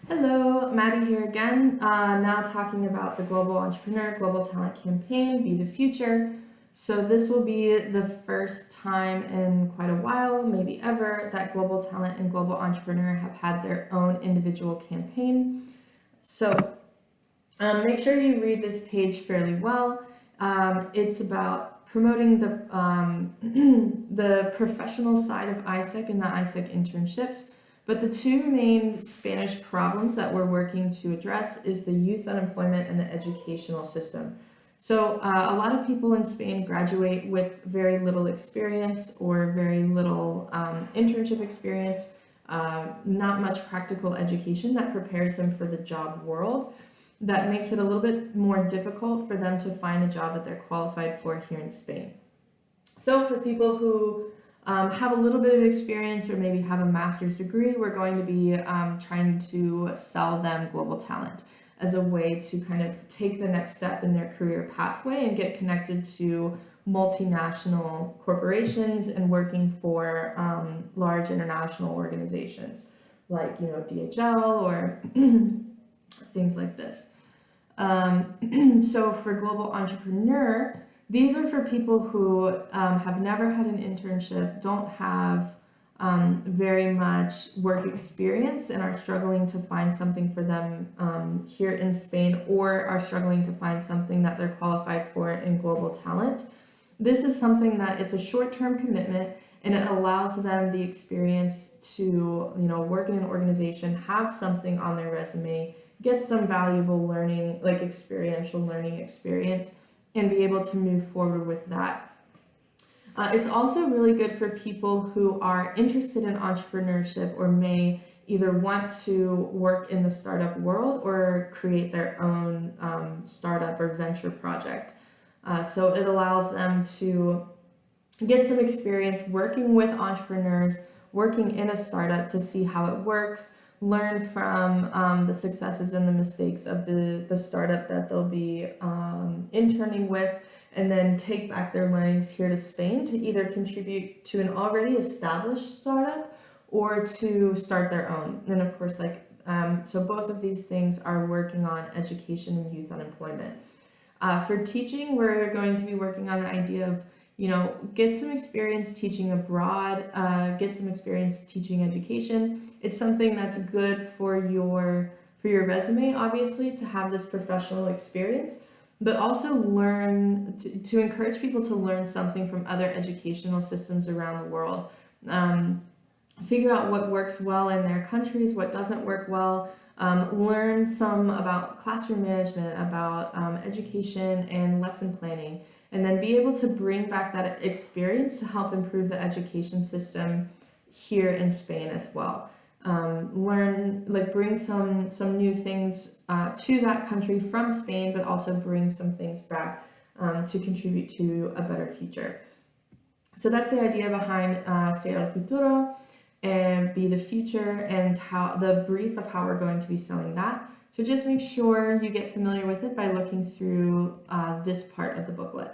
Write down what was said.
Hello, Maddie here again, now talking about the Global Entrepreneur Global Talent Campaign, Be the Future. So this will be the first time in quite a while, maybe ever, that Global Talent and Global Entrepreneur have had their own individual campaign. So make sure you read this page fairly well. It's about promoting the professional side of ISEC and the ISEC internships. But the two main Spanish problems that we're working to address is the youth unemployment and the educational system. So a lot of people in Spain graduate with very little experience or very little internship experience, not much practical education that prepares them for the job world. That makes it a little bit more difficult for them to find a job that they're qualified for here in Spain. So for people who have a little bit of experience or maybe have a master's degree, we're going to be trying to sell them global talent as a way to kind of take the next step in their career pathway and get connected to multinational corporations and working for large international organizations like DHL or things like this. So for Global Entrepreneur, these are for people who have never had an internship, don't have very much work experience, and are struggling to find something for them here in Spain, or are struggling to find something that they're qualified for in Global Talent. This is something that it's a short-term commitment, and it allows them the experience to work in an organization, have something on their resume, get some valuable learning, like experiential learning experience, and be able to move forward with that. It's also really good for people who are interested in entrepreneurship or may either want to work in the startup world or create their own startup or venture project. So it allows them to get some experience working with entrepreneurs, working in a startup to see how it works, learn from the successes and the mistakes of the startup that they'll be interning with, and then take back their learnings here to Spain to either contribute to an already established startup or to start their own. And of course, so both of these things are working on education and youth unemployment. For teaching, we're going to be working on the idea of get some experience teaching abroad, get some experience teaching education. It's something that's good for your resume, obviously, to have this professional experience, but also learn to encourage people to learn something from other educational systems around the world. Figure out what works well in their countries, what doesn't work well. Learn some about classroom management, about education and lesson planning, and then be able to bring back that experience to help improve the education system here in Spain as well. Bring some new things to that country from Spain, but also bring some things back to contribute to a better future. So that's the idea behind Ser el Futuro and Be the Future, and how the brief of how we're going to be selling that. So just make sure you get familiar with it by looking through this part of the booklet.